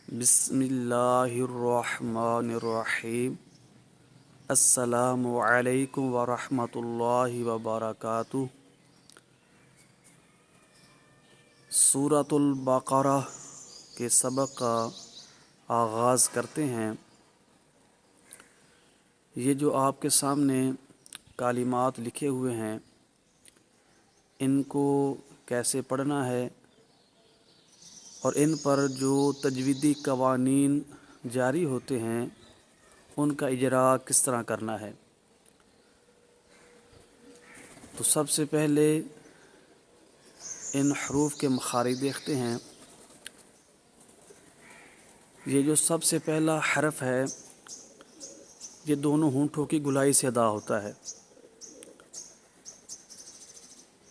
بسم اللہ الرحمن الرحیم۔ السلام علیکم ورحمۃ اللہ وبرکاتہ۔ سورۃ البقرہ کے سبق کا آغاز کرتے ہیں۔ یہ جو آپ کے سامنے کلمات لکھے ہوئے ہیں، ان کو کیسے پڑھنا ہے اور ان پر جو تجویدی قوانین جاری ہوتے ہیں ان کا اجراء کس طرح کرنا ہے۔ تو سب سے پہلے ان حروف کے مخارج دیکھتے ہیں۔ یہ جو سب سے پہلا حرف ہے یہ دونوں ہونٹوں کی گلائی سے ادا ہوتا ہے۔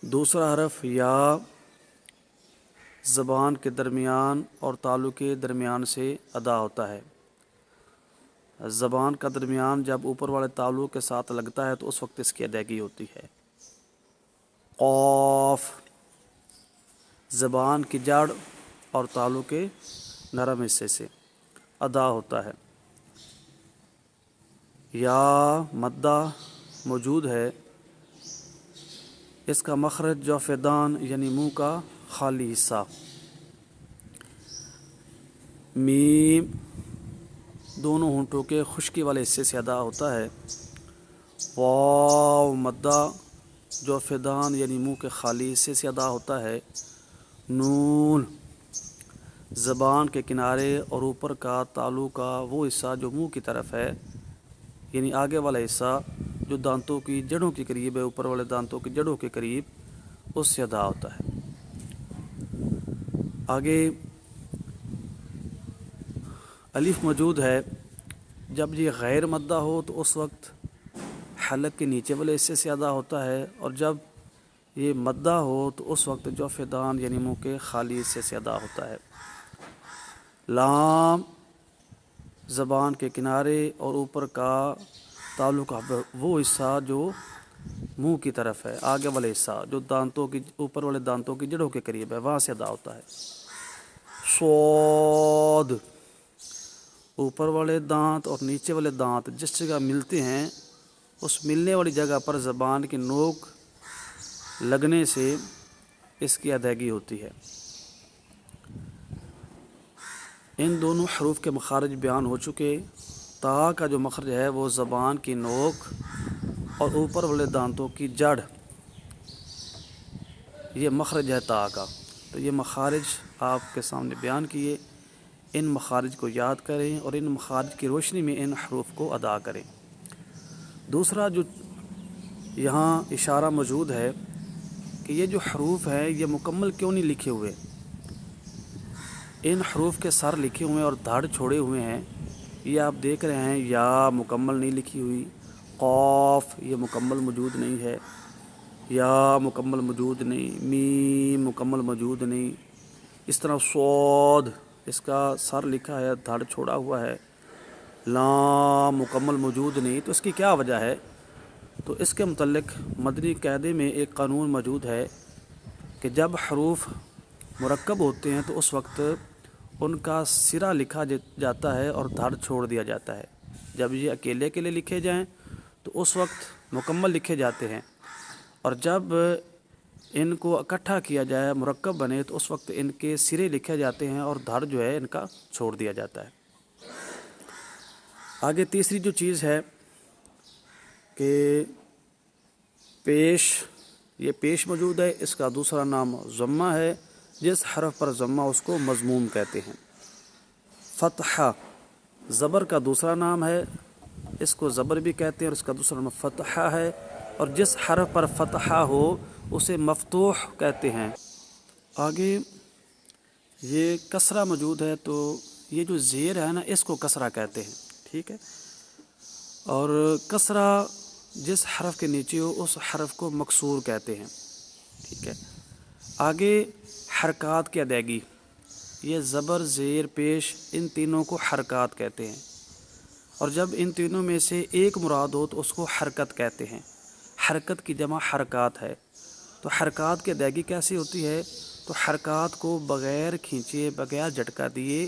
دوسرا حرف یا زبان کے درمیان اور تالو کے درمیان سے ادا ہوتا ہے۔ زبان کا درمیان جب اوپر والے تالو کے ساتھ لگتا ہے تو اس وقت اس کی ادائیگی ہوتی ہے۔ قاف زبان کی جڑ اور تالو کے نرم حصے سے ادا ہوتا ہے۔ یا مدہ موجود ہے، اس کا مخرج جوف دان یعنی منہ کا خالی حصہ۔ میم دونوں ہونٹوں کے خشکی والے حصے سے ادا ہوتا ہے۔ واو مدہ جوف دان یعنی منہ کے خالی حصے سے ادا ہوتا ہے۔ نون زبان کے کنارے اور اوپر کا تالو کا وہ حصہ جو منہ کی طرف ہے، یعنی آگے والا حصہ جو دانتوں کی جڑوں کے قریب ہے، اوپر والے دانتوں کی جڑوں کے قریب، اس سے ادا ہوتا ہے۔ آگے الف موجود ہے، جب یہ غیر مدہ ہو تو اس وقت حلق کے نیچے والے حصے سے ادا ہوتا ہے، اور جب یہ مدہ ہو تو اس وقت جوف دان یعنی منہ کے خالی حصے سے ادا ہوتا ہے۔ لام زبان کے کنارے اور اوپر کا تالو کا وہ حصہ جو منہ کی طرف ہے، آگے والے حصہ جو دانتوں کی اوپر والے دانتوں کی جڑوں کے قریب ہے، وہاں سے ادا ہوتا ہے۔ صاد اوپر والے دانت اور نیچے والے دانت جس جگہ ملتے ہیں اس ملنے والی جگہ پر زبان کی نوک لگنے سے اس کی ادائیگی ہوتی ہے۔ ان دونوں حروف کے مخارج بیان ہو چکے۔ تا کا جو مخرج ہے وہ زبان کی نوک اور اوپر والے دانتوں کی جڑ، یہ مخرج ہے تا کا۔ تو یہ مخارج آپ کے سامنے بیان کیے، ان مخارج کو یاد کریں اور ان مخارج کی روشنی میں ان حروف کو ادا کریں۔ دوسرا جو یہاں اشارہ موجود ہے کہ یہ جو حروف ہیں یہ مکمل کیوں نہیں لکھے ہوئے۔ ان حروف کے سر لکھے ہوئے اور دھڑ چھوڑے ہوئے ہیں، یہ آپ دیکھ رہے ہیں۔ یا مکمل نہیں لکھی ہوئی، قاف یہ مکمل موجود نہیں ہے، یا مکمل موجود نہیں، میم مکمل موجود نہیں، اس طرح صاد اس کا سر لکھا ہے، دھڑ چھوڑا ہوا ہے، لام مکمل موجود نہیں۔ تو اس کی کیا وجہ ہے؟ تو اس کے متعلق مدنی قاعدے میں ایک قانون موجود ہے کہ جب حروف مرکب ہوتے ہیں تو اس وقت ان کا سرا لکھا جاتا ہے اور دھڑ چھوڑ دیا جاتا ہے۔ جب یہ اکیلے اکیلے لکھے جائیں تو اس وقت مکمل لکھے جاتے ہیں، اور جب ان کو اکٹھا کیا جائے مرکب بنے تو اس وقت ان کے سرے لکھے جاتے ہیں اور دھڑ جو ہے ان کا چھوڑ دیا جاتا ہے۔ آگے تیسری جو چیز ہے کہ پیش، یہ پیش موجود ہے، اس کا دوسرا نام ضمہ ہے۔ جس حرف پر ضمہ اس کو مضموم کہتے ہیں۔ فتحہ زبر کا دوسرا نام ہے، اس کو زبر بھی کہتے ہیں اور اس کا دوسرا نام فتحہ ہے، اور جس حرف پر فتحہ ہو اسے مفتوح کہتے ہیں۔ آگے یہ کسرہ موجود ہے، تو یہ جو زیر ہے نا اس کو کسرہ کہتے ہیں، ٹھیک ہے۔ اور کسرہ جس حرف کے نیچے ہو اس حرف کو مکسور کہتے ہیں، ٹھیک ہے۔ آگے حرکات کی ادائیگی، یہ زبر زیر پیش ان تینوں کو حرکات کہتے ہیں، اور جب ان تینوں میں سے ایک مراد ہو تو اس کو حرکت کہتے ہیں۔ حرکت کی جمع حرکات ہے۔ تو حرکات کی ادائیگی کیسی ہوتی ہے؟ تو حرکات کو بغیر کھینچے، بغیر جھٹکا دیے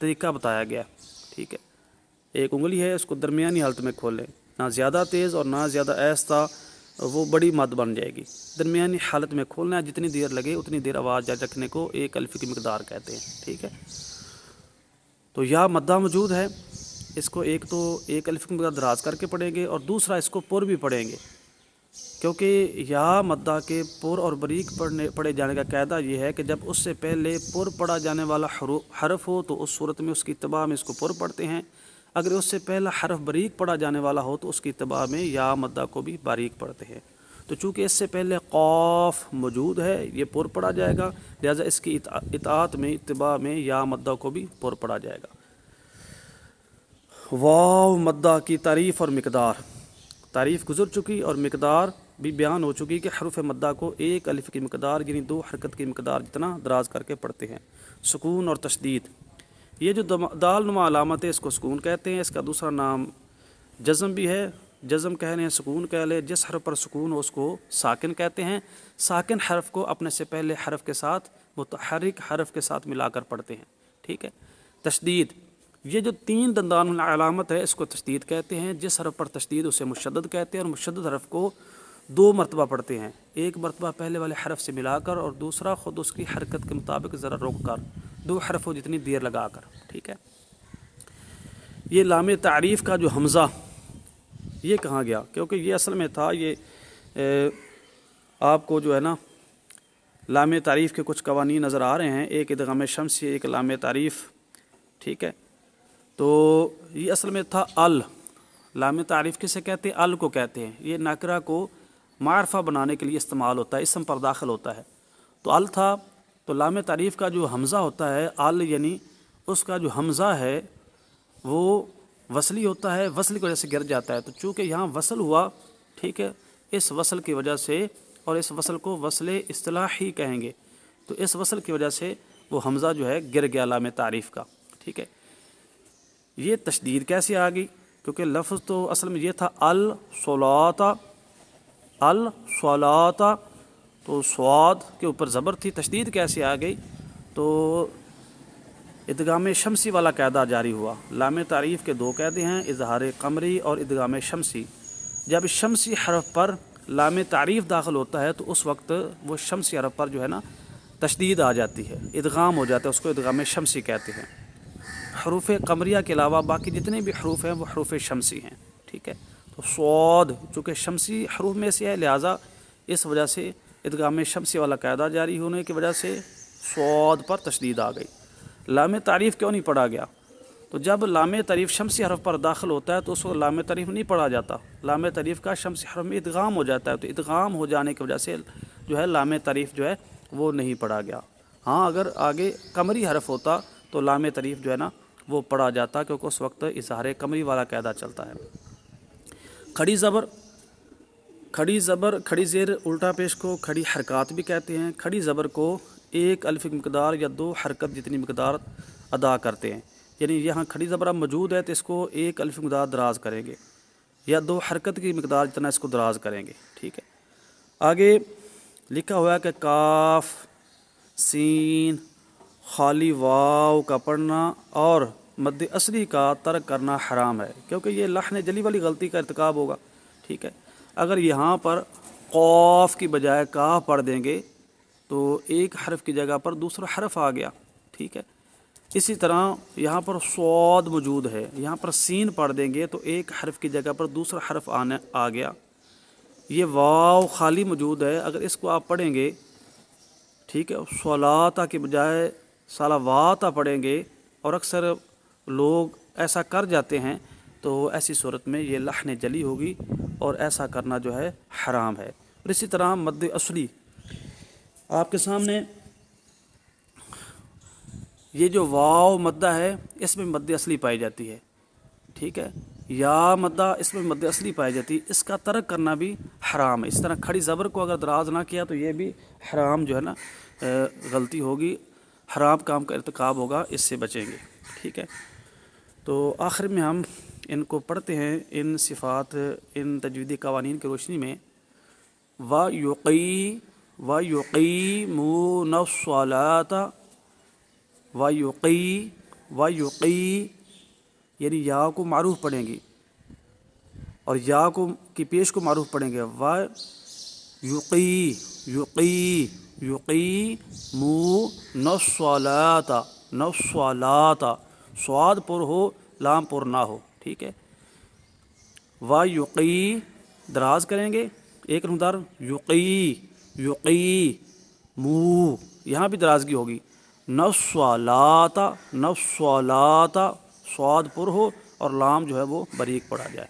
طریقہ بتایا گیا، ٹھیک ہے۔ ایک انگلی ہے، اس کو درمیانی حالت میں کھولیں، نہ زیادہ تیز اور نہ زیادہ آہستہ، وہ بڑی مد بن جائے گی۔ درمیانی حالت میں کھولنا ہے، جتنی دیر لگے اتنی دیر آواز جاری رکھنے کو ایک الف کی مقدار کہتے ہیں، ٹھیک ہے۔ تو یا مدہ موجود ہے، اس کو ایک تو ایک الف کی مقدار دراز کر کے پڑھیں گے اور دوسرا اس کو پر بھی پڑھیں گے، کیونکہ یا مدہ کے پر اور باریک پڑھے جانے کا قاعدہ یہ ہے کہ جب اس سے پہلے پر پڑھا جانے والا حرف ہو تو اس صورت میں اس کی اتباع میں اس کو پر پڑھتے ہیں، اگر اس سے پہلا حرف باریک پڑھا جانے والا ہو تو اس کی اتباع میں یا مدہ کو بھی باریک پڑھتے ہیں۔ تو چونکہ اس سے پہلے قاف موجود ہے، یہ پر پڑھا جائے گا، لہذا اس کی اطاعت میں اتباع میں یا مدہ کو بھی پر پڑھا جائے گا۔ واو مدہ کی تعریف اور مقدار، تعریف گزر چکی اور مقدار بھی بیان ہو چکی کہ حروف مدہ کو ایک الف کی مقدار یعنی 2 حرکت کی مقدار جتنا دراز کر کے پڑھتے ہیں۔ سکون اور تشدید، یہ جو دال نما علامت ہے اس کو سکون کہتے ہیں، اس کا دوسرا نام جزم بھی ہے، جزم کہہ رہے ہیں، سکون کہہ لیں، جس حرف پر سکون ہو اس کو ساکن کہتے ہیں۔ ساکن حرف کو اپنے سے پہلے حرف کے ساتھ متحرک حرف کے ساتھ ملا کر پڑھتے ہیں، ٹھیک ہے۔ تشدید، یہ جو 3 دندان علامت ہے اس کو تشدید کہتے ہیں، جس حرف پر تشدید اسے مشدد کہتے ہیں، اور مشدد حرف کو 2 مرتبہ پڑھتے ہیں، ایک مرتبہ پہلے والے حرف سے ملا کر اور دوسرا خود اس کی حرکت کے مطابق ذرا رک کر، 2 حرف ہو جتنی دیر لگا کر، ٹھیک ہے۔ یہ لام تعریف کا جو حمزہ یہ کہاں گیا، کیونکہ یہ اصل میں تھا، یہ آپ کو جو ہے نا لام تعریف کے کچھ قوانین نظر آ رہے ہیں، ایک ادغام شمسی، ایک لام تعریف، ٹھیک ہے۔ تو یہ اصل میں تھا لام تعریف کسے کہتے ہیں؟ کو کہتے ہیں، یہ ناکرہ کو معرفہ بنانے کے لیے استعمال ہوتا ہے، اسم پر داخل ہوتا ہے، تو تھا۔ تو لام تعریف کا جو حمزہ ہوتا ہے یعنی اس کا جو حمزہ ہے وہ وصلی ہوتا ہے، وصل کی وجہ سے گر جاتا ہے، تو چونکہ یہاں وصل ہوا، ٹھیک ہے، اس وصل کی وجہ سے، اور اس وصل کو وصل اصطلاحی کہیں گے، تو اس وصل کی وجہ سے وہ حمزہ جو ہے گر گیا لام تعریف کا، ٹھیک ہے۔ یہ تشدید کیسے آ گئی؟ کیونکہ لفظ تو اصل میں یہ تھا الصلاۃ، تو سواد کے اوپر زبر تھی، تشدید کیسے آ گئی؟ تو ادغام شمسی والا قاعدہ جاری ہوا۔ لام تعریف کے 2 قاعدے ہیں، اظہار قمری اور ادغام شمسی۔ جب شمسی حرف پر لام تعریف داخل ہوتا ہے تو اس وقت وہ شمسی حرف پر جو ہے نا تشدید آ جاتی ہے، ادغام ہو جاتا ہے، اس کو ادغام شمسی کہتے ہیں۔ حروف قمریہ کے علاوہ باقی جتنے بھی حروف ہیں وہ حروف شمسی ہیں، ٹھیک ہے۔ تو صاد چونکہ شمسی حروف میں سے ہے، لہٰذا اس وجہ سے ادغام شمسی والا قاعدہ جاری ہونے کی وجہ سے صاد پر تشدید آ گئی۔ لام تعریف کیوں نہیں پڑھا گیا؟ تو جب لام تعریف شمسی حرف پر داخل ہوتا ہے تو اس کو لام تعریف نہیں پڑھا جاتا، لام تعریف کا شمسی حرف میں ادغام ہو جاتا ہے، تو ادغام ہو جانے کی وجہ سے جو ہے لام تعریف جو ہے وہ نہیں پڑھا گیا۔ ہاں اگر آگے قمری حرف ہوتا تو لام تعریف جو ہے نا وہ پڑھا جاتا، کیونکہ اس وقت اظہار قمری والا قاعدہ چلتا ہے۔ کھڑی زبر، کھڑی زیر الٹا پیش کو کھڑی حرکات بھی کہتے ہیں۔ کھڑی زبر کو ایک الف کی مقدار یا 2 حرکت جتنی مقدار ادا کرتے ہیں، یعنی یہاں کھڑی زبر اب موجود ہے تو اس کو ایک الف مقدار دراز کریں گے یا 2 حرکت کی مقدار جتنا اس کو دراز کریں گے، ٹھیک ہے۔ آگے لکھا ہوا ہے کہ کاف، سین، خالی واو کا پڑھنا اور مد اصلی کا ترک کرنا حرام ہے، کیونکہ یہ لحن جلی والی غلطی کا ارتکاب ہوگا، ٹھیک ہے۔ اگر یہاں پر قاف کی بجائے کاف پڑھ دیں گے تو ایک حرف کی جگہ پر دوسرا حرف آ گیا، ٹھیک ہے۔ اسی طرح یہاں پر صاد موجود ہے، یہاں پر سین پڑھ دیں گے تو ایک حرف کی جگہ پر دوسرا حرف آ گیا۔ یہ واو خالی موجود ہے، اگر اس کو آپ پڑھیں گے، ٹھیک ہے، صلاۃ کی بجائے صلوات پڑھیں گے، اور اکثر لوگ ایسا کر جاتے ہیں، تو ایسی صورت میں یہ لحن جلی ہوگی اور ایسا کرنا جو ہے حرام ہے۔ اور اسی طرح مد اصلی آپ کے سامنے یہ جو واو مدہ ہے اس میں مد اصلی پائی جاتی ہے، ٹھیک ہے، یا مدہ اس میں مد اصلی پائی جاتی ہے، اس کا ترک کرنا بھی حرام ہے۔ اس طرح کھڑی زبر کو اگر دراز نہ کیا تو یہ بھی حرام جو ہے نا غلطی ہوگی، حرام کام کا ارتکاب ہوگا، اس سے بچیں گے، ٹھیک ہے۔ تو آخر میں ہم ان کو پڑھتے ہیں، ان صفات، ان تجویدی قوانین کی روشنی میں۔ وَيُقِيمُونَ الصَّلَاةَ، وَيُقِی و یقی یعنی یا کو معروف پڑھیں گی اور یا کو کی پیش کو معروف پڑھیں گے و یقی یقی یقی مو نصلاۃ نصلاۃ سواد پر ہو لام پر نہ ہو، ٹھیک ہے. و یقی دراز کریں گے ایک نقدار، یقی یقی مو یہاں بھی درازگی ہوگی، نصلاۃ نصلاۃ سواد پر ہو اور لام جو ہے وہ باریک پڑھا جائے.